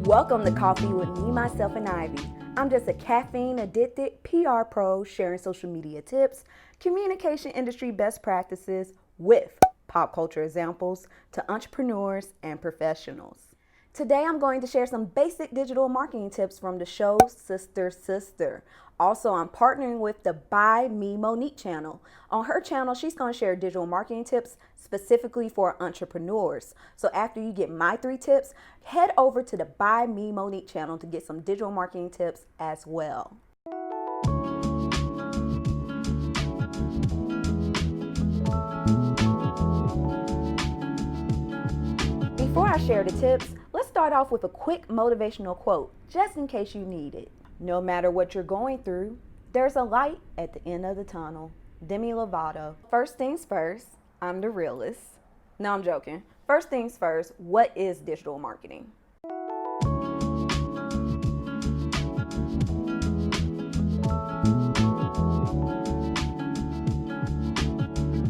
Welcome to Coffee with Me, Myself, and Ivy. I'm just a caffeine-addicted PR pro sharing social media tips, communication industry best practices with pop culture examples to entrepreneurs and professionals. Today, I'm going to share some basic digital marketing tips from the show Sister Sister. Also, I'm partnering with the By Me Monique Channel. On her channel, she's going to share digital marketing tips specifically for entrepreneurs. So after you get my 3 tips, head over to the By Me Monique channel to get some digital marketing tips as well. Before I share the tips, let's start off with a quick motivational quote, just in case you need it. No matter what you're going through, there's a light at the end of the tunnel. Demi Lovato. First things first, I'm the realist. No, I'm joking. First things first, what is digital marketing?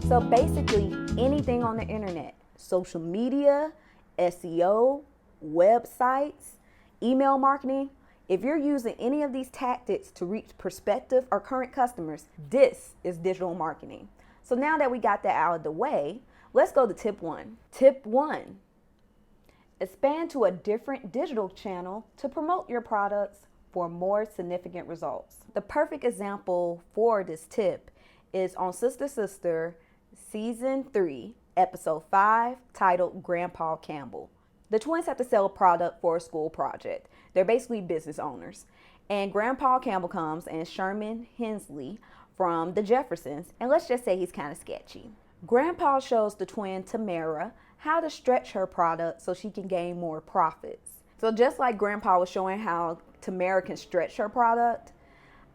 So basically, anything on the internet, social media, SEO, websites, email marketing. If you're using any of these tactics to reach prospective or current customers, this is digital marketing. So now that we got that out of the way, let's go to tip 1. Tip 1, expand to a different digital channel to promote your products for more significant results. The perfect example for this tip is on Sister Sister Season 3, Episode 5, titled Grandpa Campbell. The twins have to sell a product for a school project. They're basically business owners. And Grandpa Campbell comes and Sherman Hensley from the Jeffersons, and let's just say he's kind of sketchy. Grandpa shows the twin Tamara how to stretch her product so she can gain more profits. So just like Grandpa was showing how Tamara can stretch her product,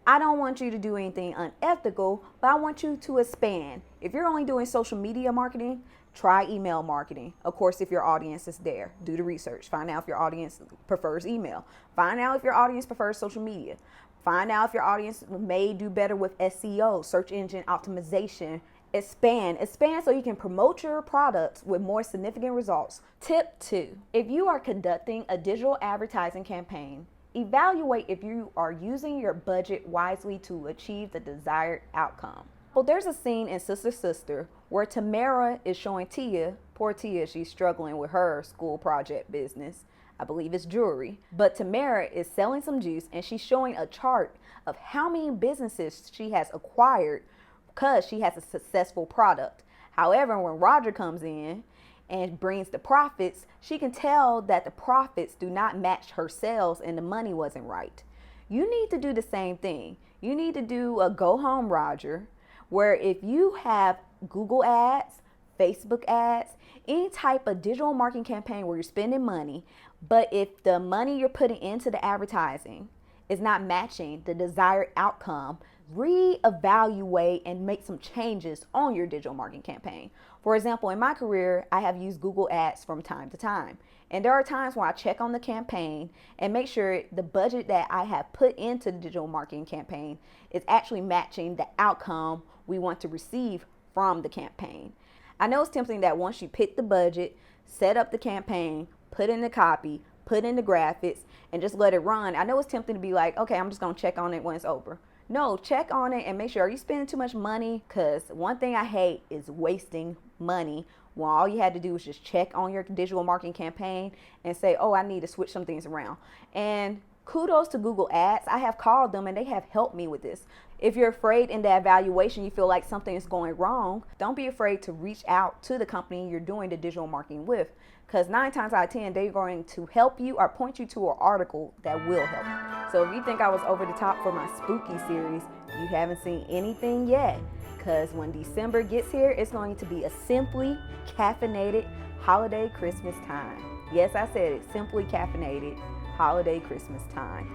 I don't want you to do anything unethical, but I want you to expand. If you're only doing social media marketing, try email marketing. Of course, if your audience is there, do the research. Find out if your audience prefers email. Find out if your audience prefers social media. Find out if your audience may do better with SEO, search engine optimization. Expand so you can promote your products with more significant results. Tip 2, if you are conducting a digital advertising campaign, evaluate if you are using your budget wisely to achieve the desired outcome. Well, there's a scene in Sister Sister where Tamara is showing Tia, poor Tia, she's struggling with her school project business. I believe it's jewelry. But Tamara is selling some juice and she's showing a chart of how many businesses she has acquired because she has a successful product. However, when Roger comes in and brings the profits, she can tell that the profits do not match her sales and the money wasn't right. You need to do the same thing. You need to do a go home Roger, where if you have Google ads, Facebook ads, any type of digital marketing campaign where you're spending money, but if the money you're putting into the advertising is not matching the desired outcome, reevaluate and make some changes on your digital marketing campaign. For example, in my career, I have used Google ads from time to time. And there are times where I check on the campaign and make sure the budget that I have put into the digital marketing campaign is actually matching the outcome we want to receive from the campaign. I know it's tempting that once you pick the budget, set up the campaign, put in the copy, put in the graphics, and just let it run. I know it's tempting to be like, okay, I'm just gonna check on it when it's over. No, check on it and make sure, are you spending too much money? Because one thing I hate is wasting money when all you had to do was just check on your digital marketing campaign and say, oh, I need to switch some things around. And kudos to Google Ads. I have called them and they have helped me with this. If you're afraid in the evaluation, you feel like something is going wrong, don't be afraid to reach out to the company you're doing the digital marketing with. Because 9 times out of 10, they're going to help you or point you to an article that will help you. So if you think I was over the top for my spooky series, you haven't seen anything yet. Because when December gets here, it's going to be a simply caffeinated holiday Christmas time. Yes, I said it, simply caffeinated holiday Christmas time.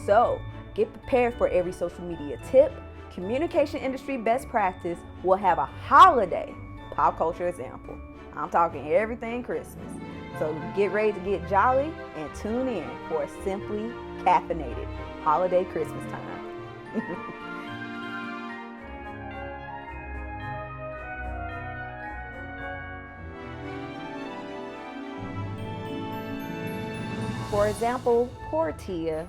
So get prepared for every social media tip, communication industry best practice. Will have a holiday pop culture example. I'm talking everything Christmas. So get ready to get jolly and tune in for a simply caffeinated holiday Christmas time. For example, poor Tia,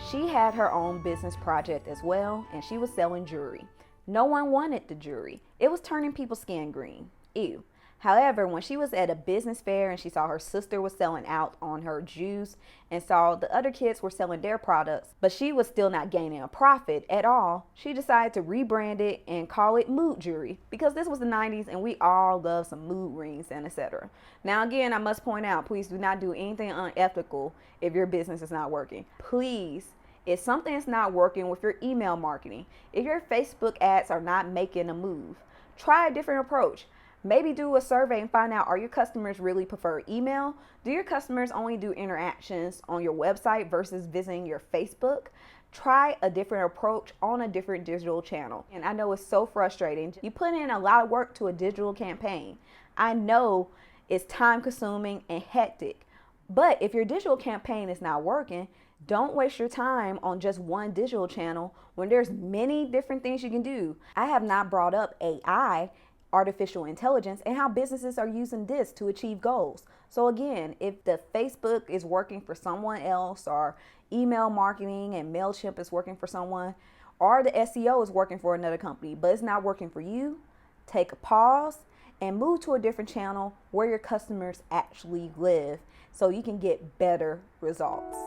she had her own business project as well, and she was selling jewelry. No one wanted the jewelry. It was turning people's skin green. Ew. However, when she was at a business fair and she saw her sister was selling out on her juice and saw the other kids were selling their products, but she was still not gaining a profit at all, she decided to rebrand it and call it mood jewelry, because this was the 90s and we all love some mood rings and etc. Now again, I must point out, please do not do anything unethical if your business is not working. Please, if something is not working with your email marketing, if your Facebook ads are not making a move, try a different approach. Maybe do a survey and find out, are your customers really prefer email? Do your customers only do interactions on your website versus visiting your Facebook? Try a different approach on a different digital channel. And I know it's so frustrating. You put in a lot of work to a digital campaign. I know it's time consuming and hectic, but if your digital campaign is not working, don't waste your time on just one digital channel when there's many different things you can do. I have not brought up AI, artificial intelligence, and how businesses are using this to achieve goals. So again, if the Facebook is working for someone else, or email marketing and MailChimp is working for someone, or the SEO is working for another company, but it's not working for you, take a pause and move to a different channel where your customers actually live so you can get better results.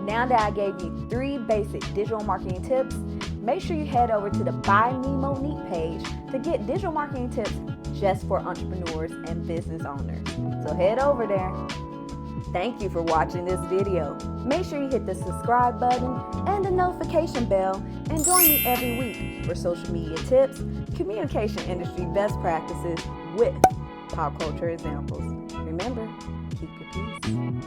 Now that I gave you 3 basic digital marketing tips, make sure you head over to the By Me Monique page to get digital marketing tips just for entrepreneurs and business owners. So head over there. Thank you for watching this video. Make sure you hit the subscribe button and the notification bell, and join me every week for social media tips, communication industry best practices with pop culture examples. Remember, keep your peace.